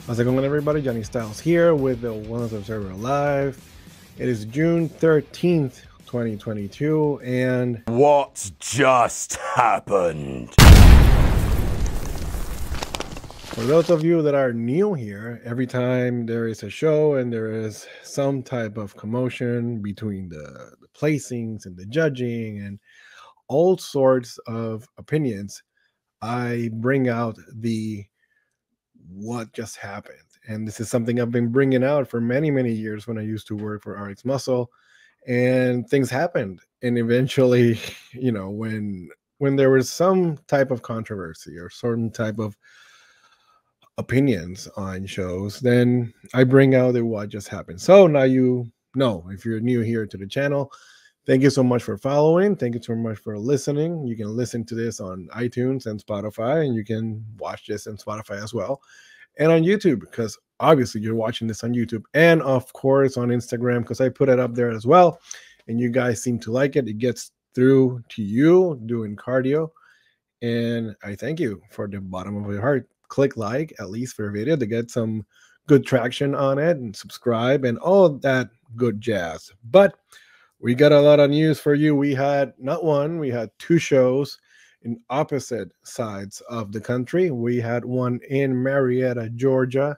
How's it going, everybody? Johnny Styles here with the Wellness Observer Live. It is June 13th, 2022, and what just happened? For those of you that are new here, every time there is a show and there is some type of commotion between the placings and the judging and all sorts of opinions, I bring out the what just happened. And this is something I've been bringing out for many, many years when I used to work for RX Muscle, and things happened. And eventually, when there was some type of controversy or certain type of opinions on shows, then I bring out the what just happened. So now you know, if you're new here to the channel, thank you so much for following. Thank you so much for listening. You can listen to this on iTunes and Spotify, and you can watch this on Spotify as well, and on YouTube, because obviously you're watching this on YouTube, and of course on Instagram, because I put it up there as well, and you guys seem to like it. It gets through to you doing cardio, and I thank you for the bottom of your heart. Click like at least for a video to get some good traction on it, and subscribe and all that good jazz. But we got a lot of news for you. We had not one, we had two shows in opposite sides of the country. We had one in Marietta, Georgia,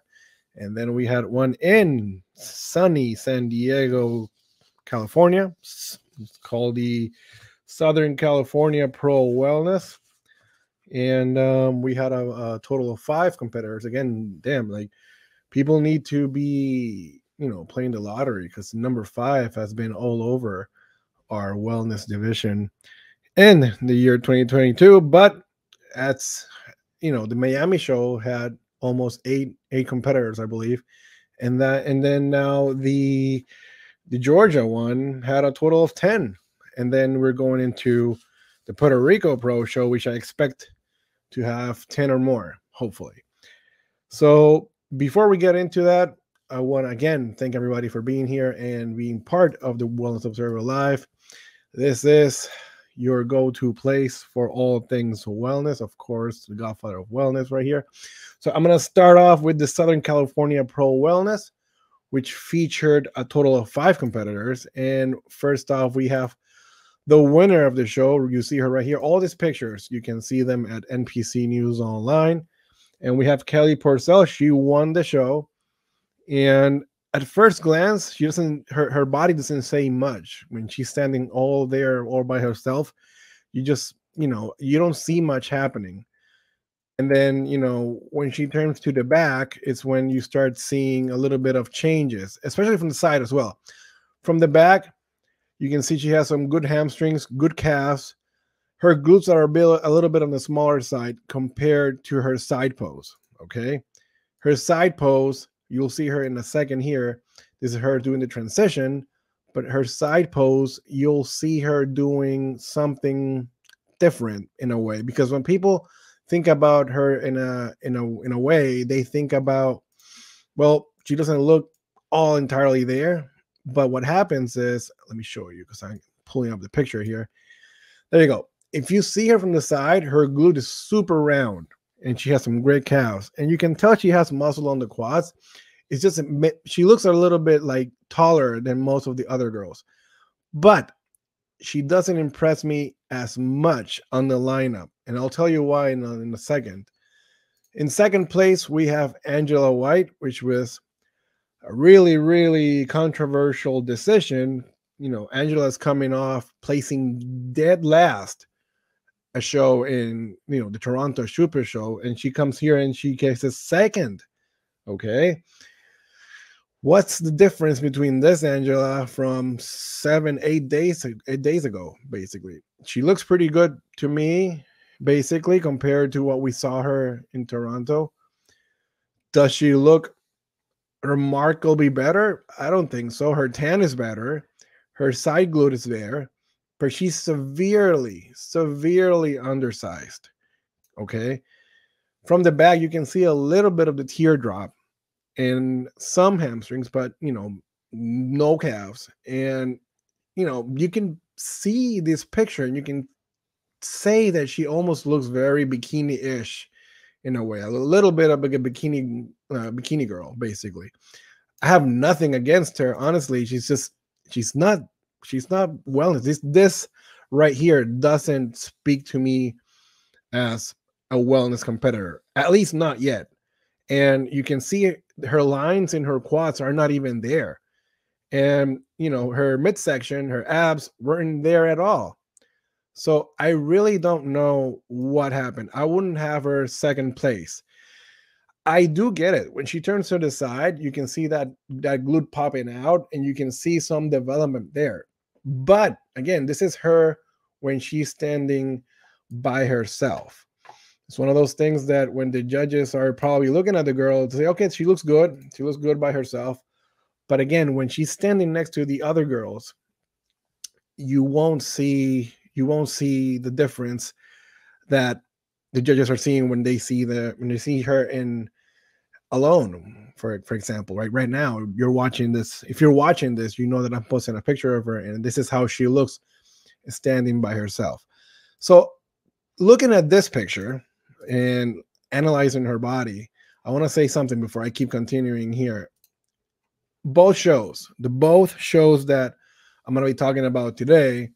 and then we had one in sunny San Diego, California. It's called the Southern California Pro Wellness. And we had a total of 5 competitors. Again, damn, like, people need to be, playing the lottery, because number 5 has been all over our wellness division in the year 2022. But that's, the Miami show had almost eight competitors, I believe, and then now the Georgia one had a total of 10, and then we're going into the Puerto Rico Pro show, which I expect to have 10 or more, hopefully. So before we get into that, I want to again thank everybody for being here and being part of the Wellness Observer Live. This is your go-to place for all things wellness, of course, the godfather of wellness right here. So I'm going to start off with the Southern California Pro Wellness, which featured a total of 5 competitors. And first off, we have the winner of the show. You see her right here. All these pictures, you can see them at NPC News Online. And we have Cali Pr. She won the show. And at first glance, she doesn't, her body doesn't say much. When she's standing all there all by herself, you just, you don't see much happening. And then, when she turns to the back, it's when you start seeing a little bit of changes, especially from the side as well. From the back, you can see she has some good hamstrings, good calves. Her glutes are a little bit on the smaller side compared to her side pose, okay? Her side pose, you'll see her in a second here. This is her doing the transition, but her side pose, you'll see her doing something different in a way, because when people think about her in a way, they think about, well, she doesn't look all entirely there. But what happens is, let me show you, because I'm pulling up the picture here. There you go. If you see her from the side, her glute is super round, and she has some great calves, and you can tell she has muscle on the quads. It's just, she looks a little bit like taller than most of the other girls, but she doesn't impress me as much on the lineup, and I'll tell you why in a second. In second place, we have Angela White, which was a really, really controversial decision. Angela's coming off placing dead last a show in, the Toronto Super Show, and she comes here and she gets a second. Okay. What's the difference between this Angela from 8 days ago? Basically, she looks pretty good to me, basically, compared to what we saw her in Toronto. Does she look remarkably better? I don't think so. Her tan is better. Her side glute is there, but she's severely undersized. Okay. From the back, you can see a little bit of the teardrop and some hamstrings, but no calves. And you can see this picture and you can say that she almost looks very bikini-ish in a way, a little bit of like a bikini girl, basically. I have nothing against her, honestly. She's not wellness. This right here doesn't speak to me as a wellness competitor, at least not yet. And you can see her lines in her quads are not even there. And her midsection, her abs weren't there at all. So I really don't know what happened. I wouldn't have her second place. I do get it. When she turns to the side, you can see that glute popping out, and you can see some development there. But again, this is her when she's standing by herself. It's one of those things that when the judges are probably looking at the girl to say, okay, she looks good. She looks good by herself. But again, when she's standing next to the other girls, you won't see the difference that the judges are seeing when they see her in alone. For example, right now, you're watching this. If you're watching this, you know that I'm posting a picture of her, and this is how she looks standing by herself. So looking at this picture and analyzing her body, I want to say something before I keep continuing here. Both shows that I'm going to be talking about today,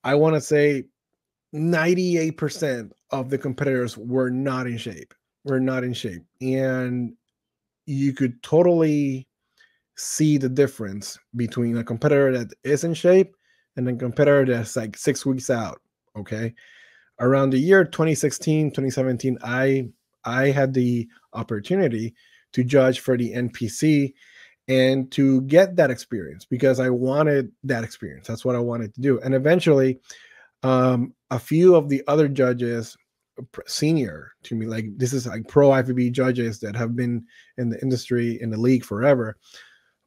I want to say 98% of the competitors were not in shape. And you could totally see the difference between a competitor that is in shape and a competitor that's like 6 weeks out. Okay. Around the year 2016, 2017, I had the opportunity to judge for the NPC and to get that experience because I wanted that experience. That's what I wanted to do. And eventually, a few of the other judges, senior to me, like this is like pro IFBB judges that have been in the industry, in the league forever.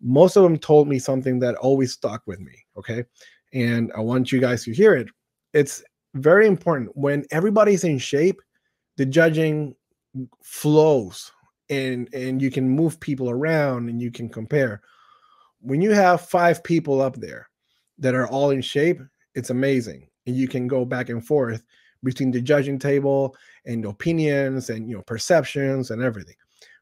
Most of them told me something that always stuck with me. Okay. And I want you guys to hear it. It's very important when everybody's in shape, the judging flows and you can move people around and you can compare. When you have 5 people up there that are all in shape, it's amazing. And you can go back and forth between the judging table and opinions and perceptions and everything.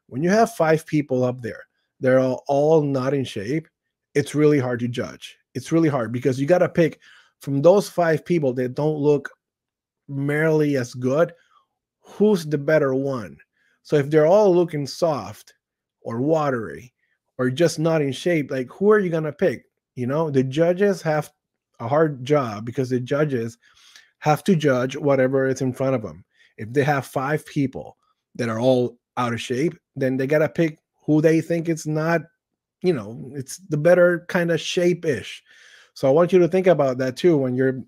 When you have 5 people up there, they're all not in shape, it's really hard to judge. It's really hard because you got to pick from those 5 people that don't look merely as good, who's the better one. So if they're all looking soft or watery or just not in shape, like who are you going to pick? The judges have a hard job because the judges have to judge whatever is in front of them. If they have 5 people that are all out of shape, then they got to pick who they think it's not, it's the better kind of shape-ish. So I want you to think about that too when you're,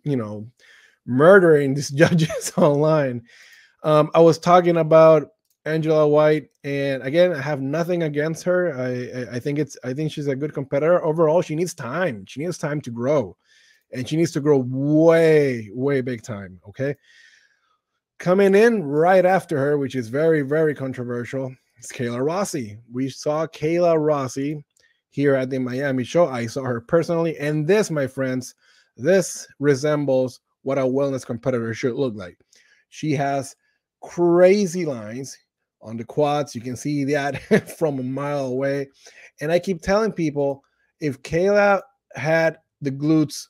murdering these judges online. I was talking about Angela White, and again, I have nothing against her. I think she's a good competitor. Overall, she needs time. She needs time to grow, and she needs to grow way, way big time. Okay. Coming in right after her, which is very, very controversial, is Kayla Rossi. We saw Kayla Rossi here at the Miami show. I saw her personally, and this, my friends, this resembles what a wellness competitor should look like. She has crazy lines on the quads. You can see that from a mile away. And I keep telling people, if Kayla had the glutes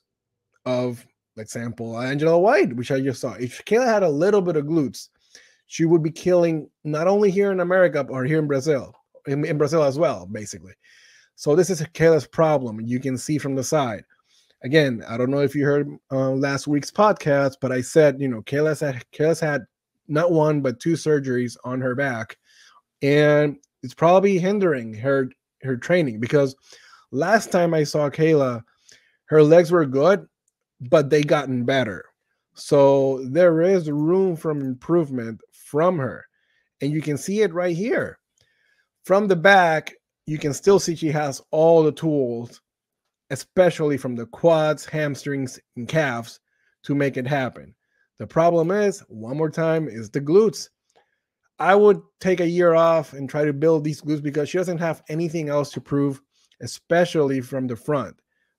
of, for example, Angela White, which I just saw, if Kayla had a little bit of glutes, she would be killing not only here in America, or here in Brazil, in Brazil as well, basically. So this is Kayla's problem. You can see from the side. Again, I don't know if you heard last week's podcast, but I said, Kayla's had not 1, but 2 surgeries on her back. And it's probably hindering her training because last time I saw Kayla, her legs were good, but they gotten better. So there is room for improvement from her. And you can see it right here. From the back, you can still see she has all the tools, especially from the quads, hamstrings, and calves, to make it happen. The problem is, one more time, is the glutes. I would take a year off and try to build these glutes because she doesn't have anything else to prove, especially from the front.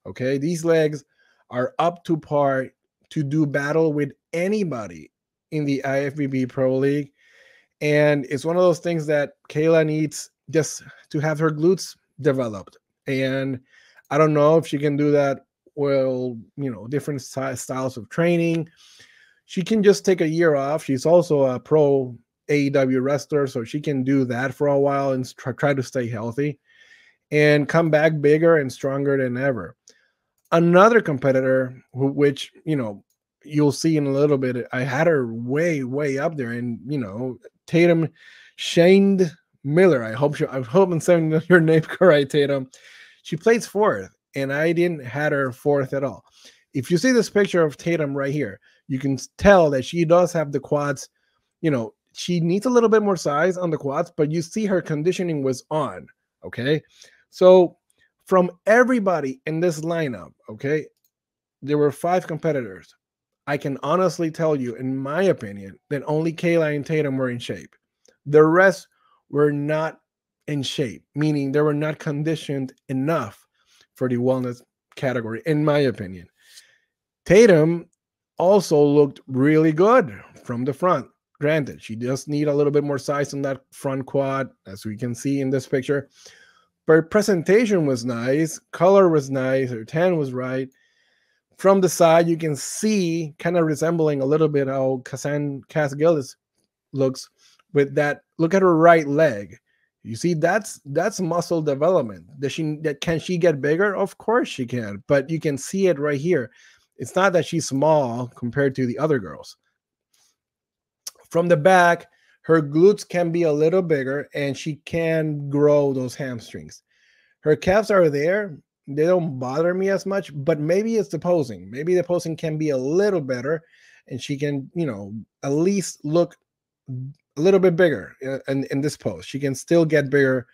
Okay, these legs are up to par to do battle with anybody in the IFBB Pro League. And it's one of those things that Kayla needs just to have her glutes developed. And I don't know if she can do that. Well, different styles of training. She can just take a year off. She's also a pro AEW wrestler, so she can do that for a while and try to stay healthy and come back bigger and stronger than ever. Another competitor, which you'll see in a little bit, I had her way up there, and Tatum Shane Miller. I hope I'm saying your name correct, Tatum. She plays fourth, and I didn't had her fourth at all. If you see this picture of Tatum right here, you can tell that she does have the quads. She needs a little bit more size on the quads, but you see her conditioning was on. Okay, so from everybody in this lineup, okay, there were 5 competitors. I can honestly tell you, in my opinion, that only Kayla and Tatum were in shape. The rest were not in shape, meaning they were not conditioned enough for the wellness category, in my opinion. Tatum also looked really good from the front. Granted, she does need a little bit more size on that front quad, as we can see in this picture. But presentation was nice, color was nice, her tan was right. From the side, you can see kind of resembling a little bit how Cass Gillis looks with that. Look at her right leg. You see, that's muscle development. Can she get bigger? Of course she can, but you can see it right here. It's not that she's small compared to the other girls. From the back, her glutes can be a little bigger, and she can grow those hamstrings. Her calves are there. They don't bother me as much, but maybe it's the posing. Maybe the posing can be a little better, and she can, at least look a little bit bigger in this pose. She can still get bigger,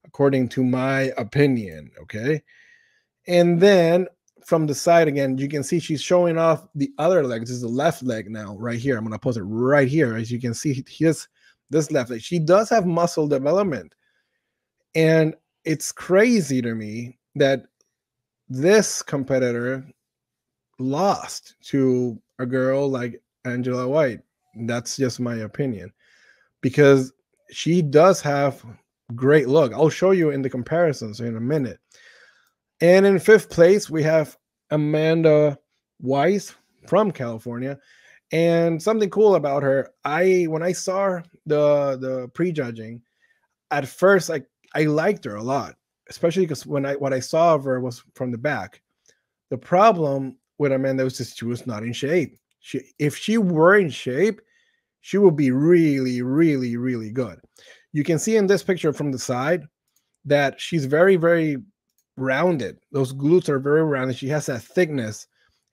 according to my opinion, okay? And then from the side again, you can see she's showing off the other leg. This is the left leg now, right here. I'm going to pose it right here. As you can see, this left leg. She does have muscle development. And it's crazy to me that this competitor lost to a girl like Angela White. That's just my opinion, because she does have great look. I'll show you in the comparisons in a minute. And in 5th place, we have Amanda Weiss from California. And something cool about her, when I saw the prejudging, at first I liked her a lot, especially because what I saw of her was from the back. The problem with Amanda was just she was not in shape. If she were in shape, she would be really, really, really good. You can see in this picture from the side that she's very, very rounded. Those glutes are very rounded. She has that thickness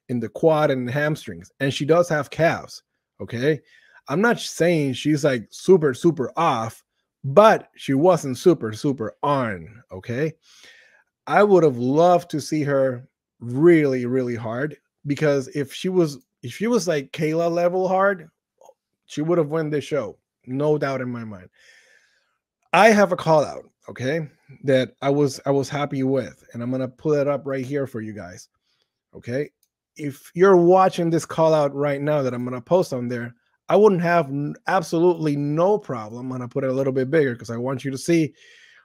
in the quad and the hamstrings, and she does have calves. Okay, I'm not saying she's like super, super off, but she wasn't super, super on. Okay, I would have loved to see her really, really hard, because if she was like Kayla level hard, she would have won this show, no doubt in my mind. I have a call out, okay, that I was happy with, and I'm gonna pull it up right here for you guys. Okay, if you're watching this call out right now that I'm gonna post on there, I wouldn't have absolutely no problem. I'm gonna put it a little bit bigger because I want you to see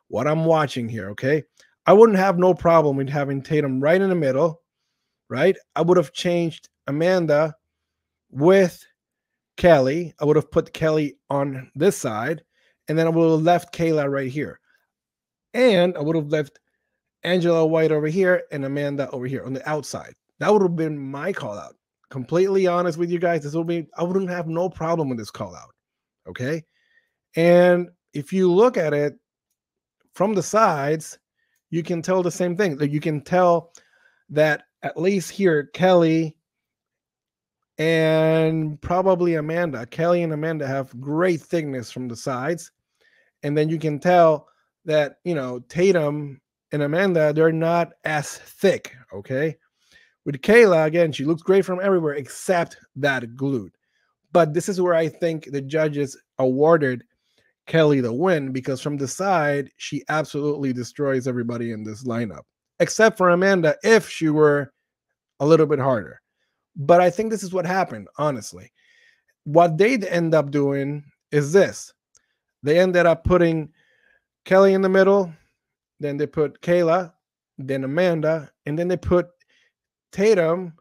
what I'm watching here. Okay, I wouldn't have no problem with having Tatum right in the middle, right? I would have changed Amanda with Kelly. I would have put Kelly on this side, and then I would have left Kayla right here. And I would have left Angela White over here and Amanda over here on the outside. That would have been my call out. Completely honest with you guys, I wouldn't have no problem with this call out. Okay. And if you look at it from the sides, you can tell the same thing. Like, you can tell that at least here, Kelly and probably Amanda. Kelly and Amanda have great thickness from the sides. And then you can tell that, Tatum and Amanda, they're not as thick, okay? With Kayla, again, she looks great from everywhere except that glute. But this is where I think the judges awarded Kelly the win, because from the side, she absolutely destroys everybody in this lineup, except for Amanda if she were a little bit harder. But I think this is what happened, honestly. What they'd end up doing is this. They ended up putting Kelly in the middle, then they put Kayla, then Amanda, and then they put Tatum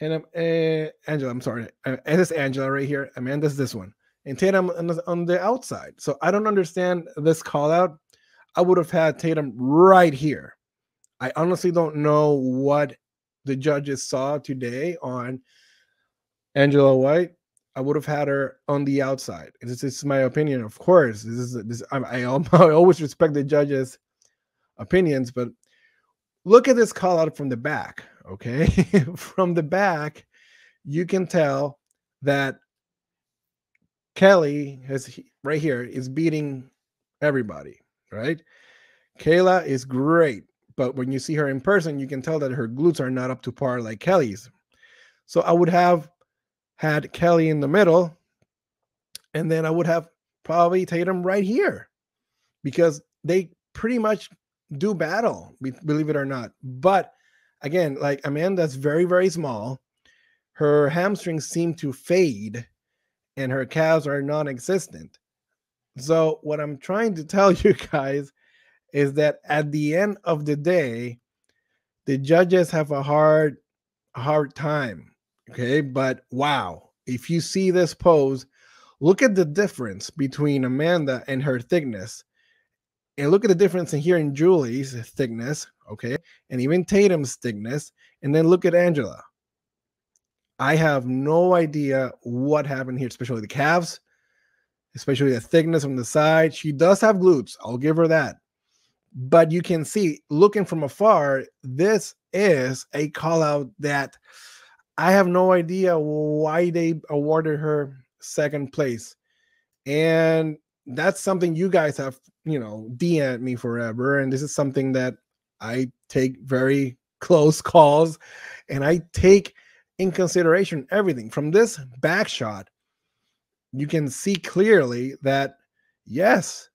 and Angela. I'm sorry, and it's Angela right here. Amanda's this one, and Tatum on the outside. So I don't understand this call out. I would have had Tatum right here. I honestly don't know what the judges saw today on Angela White. I would have had her on the outside. This is my opinion, of course. I always respect the judges' opinions, but look at this call out from the back. Okay, from the back, you can tell that Kelly right here is beating everybody. Right, Kayla is great, but when you see her in person, you can tell that her glutes are not up to par like Kelly's. So I would have had Kelly in the middle, and then I would have probably Tatum right here because they pretty much do battle, believe it or not. But again, like Amanda's very, very small. Her hamstrings seem to fade and her calves are non existent. So, what I'm trying to tell you guys is that at the end of the day, the judges have a hard time. Okay. But wow, if you see this pose, look at the difference between Amanda and her thickness. And look at the difference in here in Julie's thickness. Okay. And even Tatum's thickness. And then look at Angela. I have no idea what happened here, especially the calves, especially the thickness from the side. She does have glutes. I'll give her that. But you can see, looking from afar, this is a call out that I have no idea why they awarded her second place. And that's something you guys have, DM'd me forever. And this is something that I take very close calls and I take in consideration everything. From this back shot, you can see clearly that, yes,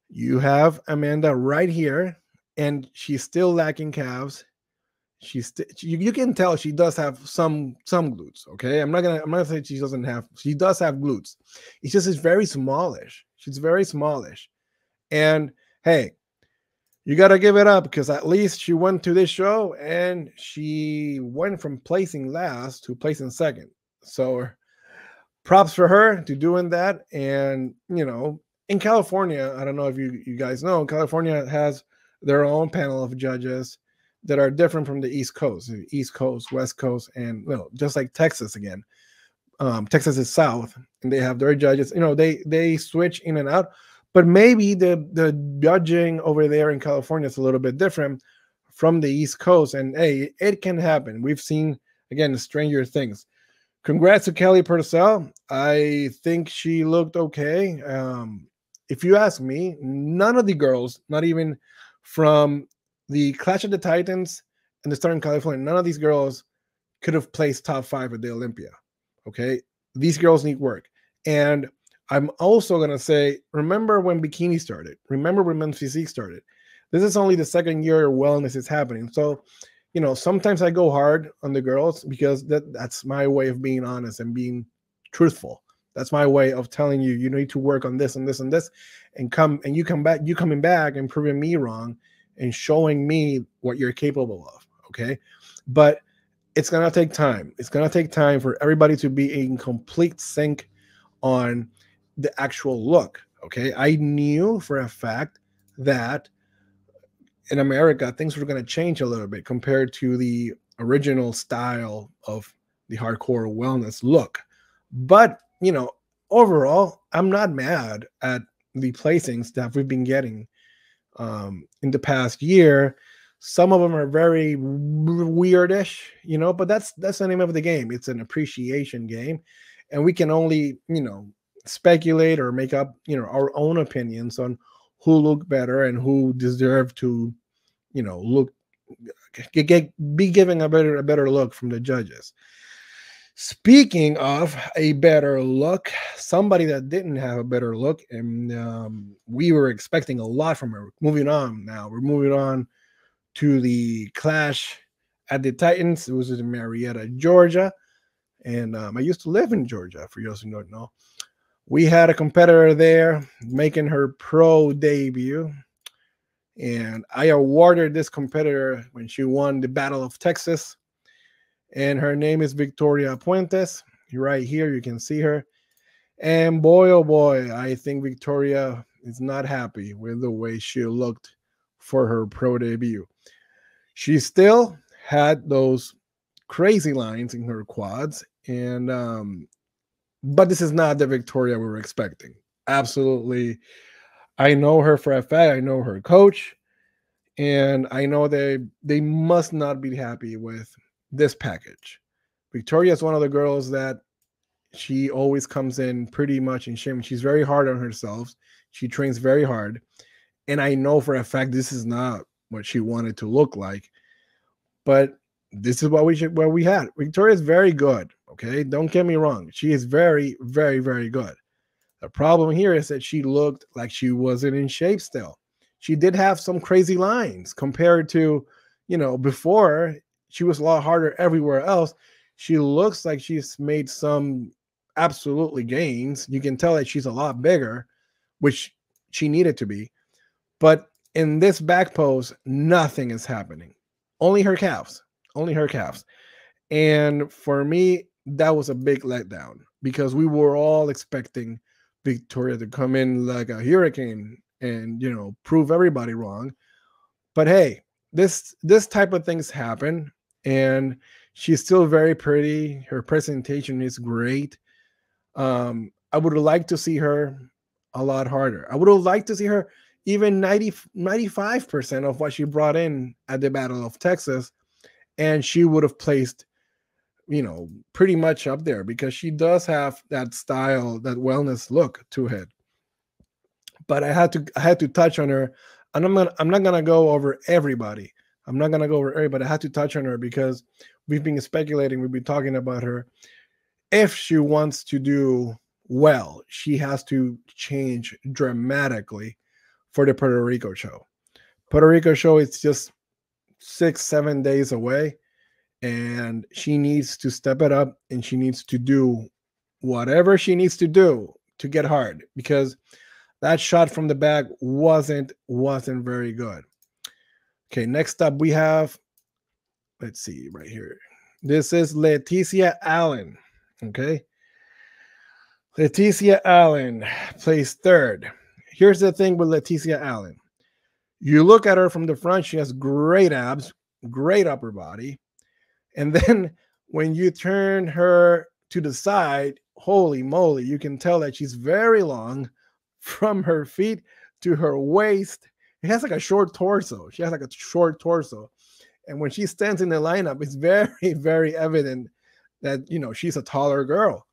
you have Amanda right here, and she's still lacking calves. You can tell she does have some glutes. Okay, I'm not gonna say she doesn't have. She does have glutes. It's just it's very smallish. She's very smallish, and hey, you got to give it up because at least she went to this show and she went from placing last to placing second. So props for her to doing that. And, in California, I don't know if you guys know, California has their own panel of judges that are different from the East Coast, West Coast, and just like Texas again. Texas is South, and they have their judges. They switch in and out. But maybe the judging over there in California is a little bit different from the East Coast. And hey, it can happen. We've seen, again, stranger things. Congrats to Cali Pr. I think she looked okay. If you ask me, none of the girls, not even from the Clash of the Titans and the Southern California, none of these girls could have placed top 5 at the Olympia. Okay? These girls need work. And I'm also going to say, remember when bikini started? Remember when men's physique started? This is only the second year wellness is happening. So, sometimes I go hard on the girls because that's my way of being honest and being truthful. That's my way of telling you, you need to work on this and this and this, and you coming back and proving me wrong and showing me what you're capable of. Okay. But it's going to take time. It's going to take time for everybody to be in complete sync on the actual look. Okay. I knew for a fact that in America, things were going to change a little bit compared to the original style of the hardcore wellness look. But, overall, I'm not mad at the placings that we've been getting in the past year. Some of them are very weirdish, but that's the name of the game. It's an appreciation game. And we can only, speculate or make up, our own opinions on who look better and who deserve to, be given a better look from the judges. Speaking of a better look, somebody that didn't have a better look, and we were expecting a lot from her. Moving on now, we're moving on to the Clash at the Titans. It was in Marietta, Georgia, and I used to live in Georgia. For those who don't know, We had a competitor there making her pro debut, and I awarded this competitor when she won the Battle of Texas. And her name is Victoria Puentes. Right here, you can see her. And boy, oh boy, I think Victoria is not happy with the way she looked for her pro debut. She still had those crazy lines in her quads, and but this is not the Victoria we were expecting. Absolutely, I know her for a fact. I know her coach, and I know they must not be happy with this package. Victoria is one of the girls that she always comes in pretty much in shame. She's very hard on herself. She trains very hard, and I know for a fact this is not what she wanted to look like. But this is what we had. Victoria is very good. Okay, don't get me wrong. She is very, very, very good. The problem here is that she looked like she wasn't in shape still. She did have some crazy lines compared to, before. She was a lot harder everywhere else. She looks like she's made some absolutely gains. You can tell that she's a lot bigger, which she needed to be. But in this back pose, nothing is happening. Only her calves. Only her calves. And for me, that was a big letdown because we were all expecting Victoria to come in like a hurricane and prove everybody wrong. But hey, this type of things happen, and she's still very pretty. Her presentation is great. I would like to see her a lot harder. I would have liked to see her even 95% of what she brought in at the Battle of Texas, and she would have placed pretty much up there because she does have that style, that wellness look to it. But I had to touch on her, and I'm not gonna go over everybody. I'm not gonna go over everybody. I had to touch on her because we've been speculating, we've been talking about her. If she wants to do well, she has to change dramatically for the Puerto Rico show. Puerto Rico show is just 6-7 days away, and she needs to step it up, and she needs to do whatever she needs to do to get hard, because that shot from the back wasn't very good. Okay, next up we have, let's see right here. This is Leticia Allen. Okay, Leticia Allen placed third. Here's the thing with Leticia Allen. You look at her from the front, she has great abs, great upper body. And then when you turn her to the side, holy moly, you can tell that she's very long from her feet to her waist. It has like a short torso. She has like a short torso. And when she stands in the lineup, it's very, very evident that, she's a taller girl.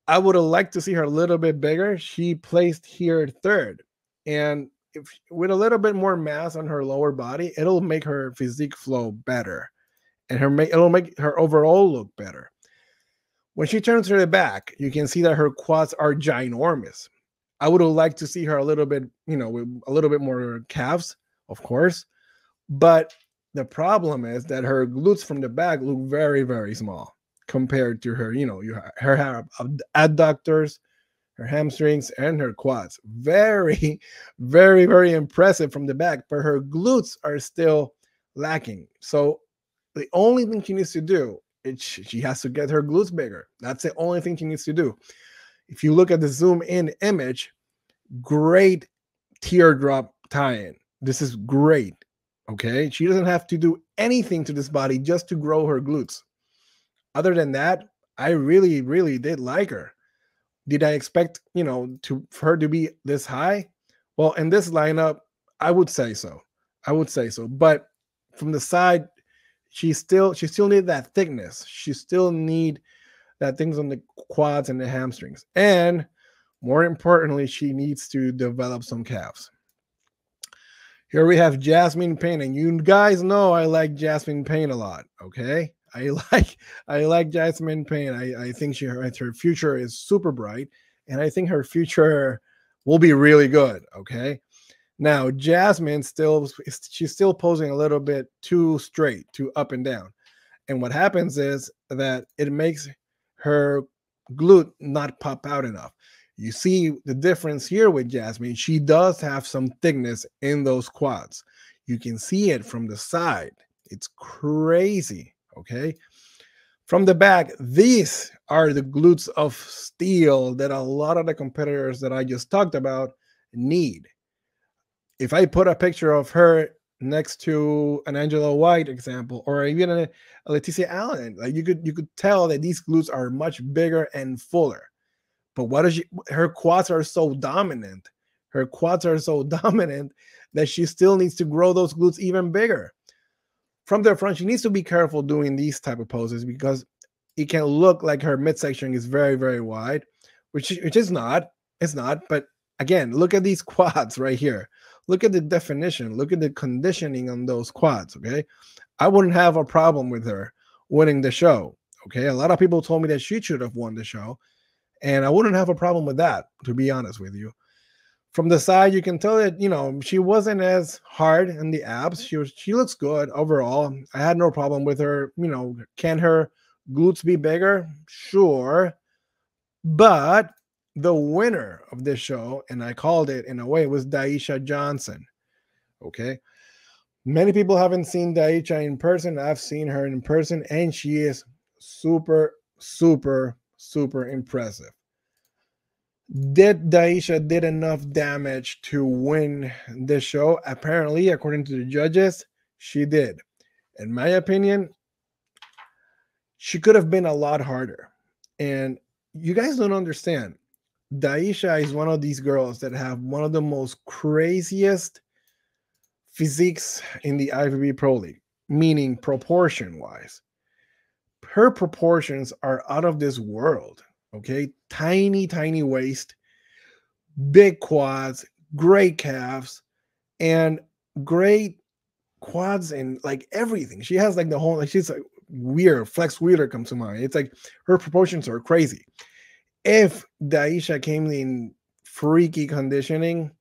I would have liked to see her a little bit bigger. She placed here third. And with a little bit more mass on her lower body, it'll make her physique flow better. And it'll make her overall look better. When she turns to the back, you can see that her quads are ginormous. I would have liked to see her a little bit, with a little bit more calves, of course. But the problem is that her glutes from the back look very, very small compared to her, her adductors, her hamstrings, and her quads. Very, very, very impressive from the back, but her glutes are still lacking. So the only thing she needs to do is she has to get her glutes bigger. That's the only thing she needs to do. If you look at the zoom in image, great teardrop tie-in. This is great. Okay, she doesn't have to do anything to this body just to grow her glutes. Other than that, I really, really did like her. Did I expect, for her to be this high? Well, in this lineup, I would say so. But from the side, she still need that thickness. She still need that things on the quads and the hamstrings. And more importantly, she needs to develop some calves. Here we have Jasmine Payne, and you guys know I like Jasmine Payne a lot. Okay, I like Jasmine Payne. I think her future is super bright, and I think her future will be really good. Okay, now Jasmine she's still posing a little bit too straight, too up and down, and what happens is that it makes her glute not pop out enough. You see the difference here with Jasmine. She does have some thickness in those quads. You can see it from the side. It's crazy, okay? From the back, these are the glutes of steel that a lot of the competitors that I just talked about need. If I put a picture of her next to an Angela White example, or even a Leticia Allen, like you could tell that these glutes are much bigger and fuller. But what is her quads are so dominant. Her quads are so dominant that she still needs to grow those glutes even bigger. From the front, she needs to be careful doing these type of poses because it can look like her midsection is very, very wide, which is not. It's not. But again, look at these quads right here. Look at the definition. Look at the conditioning on those quads. Okay, I wouldn't have a problem with her winning the show. Okay, a lot of people told me that she should have won the show, and I wouldn't have a problem with that, to be honest with you. From the side, you can tell that, you know, she wasn't as hard in the abs. She looks good overall. I had no problem with her. You know, can her glutes be bigger? Sure. But the winner of this show, and I called it in a way, was Daisha Johnson. Okay. Many people haven't seen Daisha in person. I've seen her in person, and she is super, super, super impressive. Did Daisha did enough damage to win this show? Apparently, according to the judges, she did. In my opinion, she could have been a lot harder. And you guys don't understand. Daisha is one of these girls that have one of the most craziest physiques in the IFBB Pro League, meaning proportion-wise. Her proportions are out of this world. Okay, tiny, tiny waist, big quads, great calves, and great quads and like everything. She has like the whole, like she's like weird. Flex Wheeler comes to mind. It's like her proportions are crazy. If Daisha came in freaky conditioning,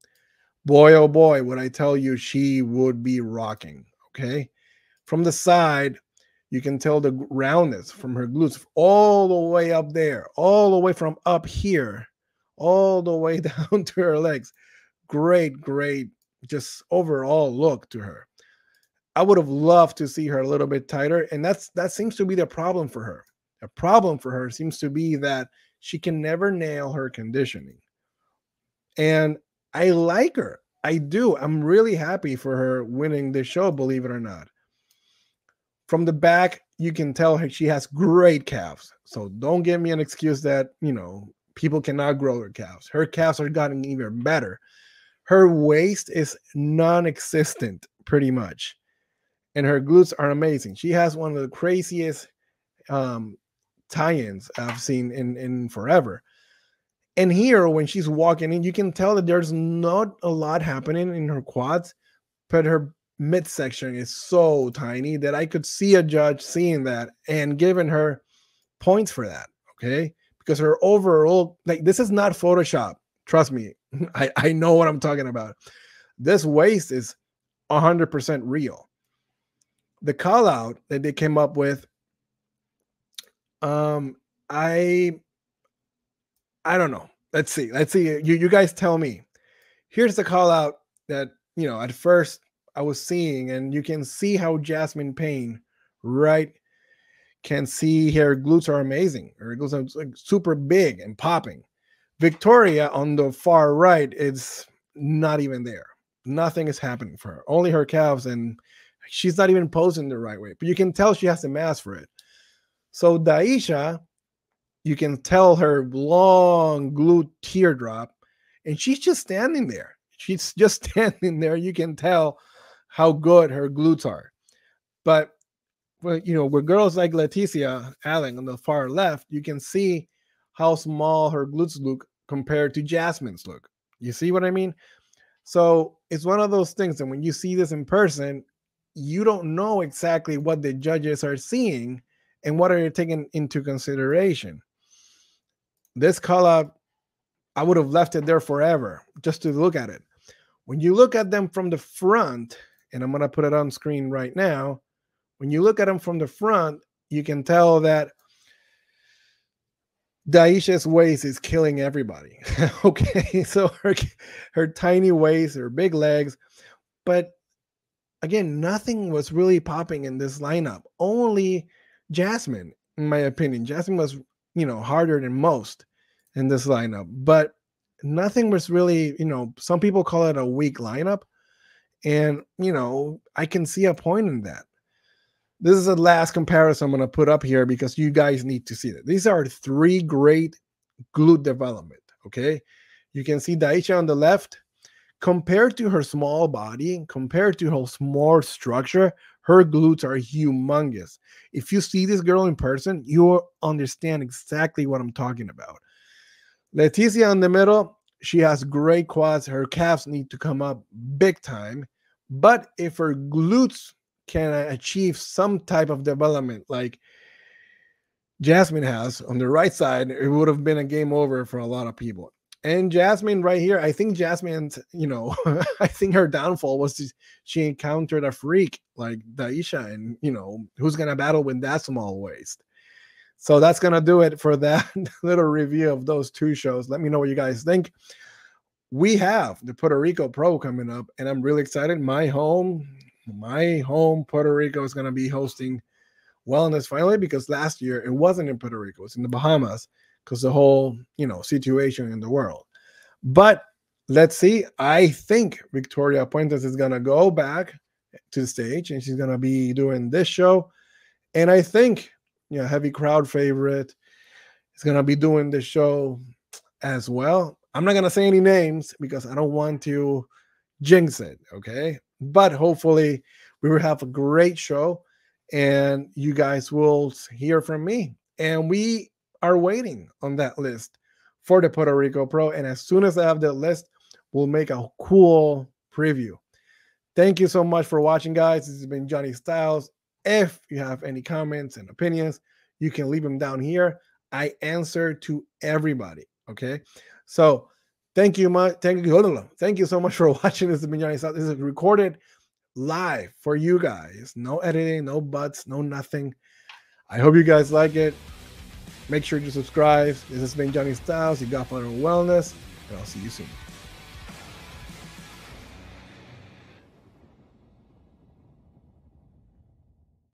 boy, oh boy, would I tell you she would be rocking. Okay, from the side, you can tell the roundness from her glutes all the way up there, all the way from up here, all the way down to her legs. Great, great, just overall look to her. I would have loved to see her a little bit tighter, and that seems to be the problem for her. The problem for her seems to be that she can never nail her conditioning. And I like her. I do. I'm really happy for her winning this show, believe it or not. From the back, you can tell her she has great calves. So don't give me an excuse that, you know, people cannot grow their calves. Her calves are gotten even better. Her waist is non-existent, pretty much. And her glutes are amazing. She has one of the craziest tie-ins I've seen in forever. And here, when she's walking in, you can tell that there's not a lot happening in her quads, but her midsection is so tiny that I could see a judge seeing that and giving her points for that. Okay, because her overall, like, this is not Photoshop. Trust me, I know what I'm talking about. This waist is 100% real. The call out that they came up with, I don't know. Let's see. You guys tell me. Here's the call out that, you know, at first I was seeing, and you can see how Jasmine Payne, right, can see her glutes are amazing. Her glutes are like super big and popping. Victoria on the far right is not even there. Nothing is happening for her. Only her calves, and she's not even posing the right way. But you can tell she has the mass for it. So Daisha, you can tell her long glute teardrop, and she's just standing there. She's just standing there. You can tell how good her glutes are. But, well, you know, with girls like Leticia Allen on the far left, you can see how small her glutes look compared to Jasmine's look. You see what I mean? So it's one of those things that when you see this in person, you don't know exactly what the judges are seeing and what are they taking into consideration. This call up, I would have left it there forever just to look at it. When you look at them from the front, and I'm going to put it on screen right now, when you look at them from the front, you can tell that Daisha's waist is killing everybody. Okay, so her tiny waist, her big legs, but again, nothing was really popping in this lineup. Only Jasmine, in my opinion. Jasmine was, harder than most in this lineup, but nothing was really, some people call it a weak lineup. And, I can see a point in that. This is the last comparison I'm going to put up here because you guys need to see it. These are 3 great glute development. Okay. You can see Daisha on the left. Compared to her small body, compared to her small structure, her glutes are humongous. If you see this girl in person, you'll understand exactly what I'm talking about. Leticia in the middle, she has great quads. Her calves need to come up big time. But if her glutes can achieve some type of development like Jasmine has on the right side, it would have been a game over for a lot of people. And Jasmine right here, I think Jasmine's, I think her downfall was she encountered a freak like Daisha, and, who's going to battle with that small waist. So that's going to do it for that little review of those 2 shows. Let me know what you guys think. We have the Puerto Rico Pro coming up, and I'm really excited. My home, Puerto Rico, is going to be hosting Wellness finally, because last year it wasn't in Puerto Rico, it's in the Bahamas because the whole, situation in the world. But let's see. I think Victoria Puentes is going to go back to the stage and she's going to be doing this show. And I think, heavy crowd favorite is going to be doing the show as well. I'm not going to say any names because I don't want to jinx it. Okay. But hopefully we will have a great show and you guys will hear from me. And we are waiting on that list for the Puerto Rico Pro. And as soon as I have that list, we'll make a cool preview. Thank you so much for watching, guys. This has been Johnny Styles. If you have any comments and opinions, you can leave them down here. I answer to everybody. Okay. So thank you so much for watching. This has been Johnny Styles. This is recorded live for you guys. No editing, no buts, no nothing. I hope you guys like it. Make sure to subscribe. This has been Johnny Styles, your Godfather of Wellness, and I'll see you soon.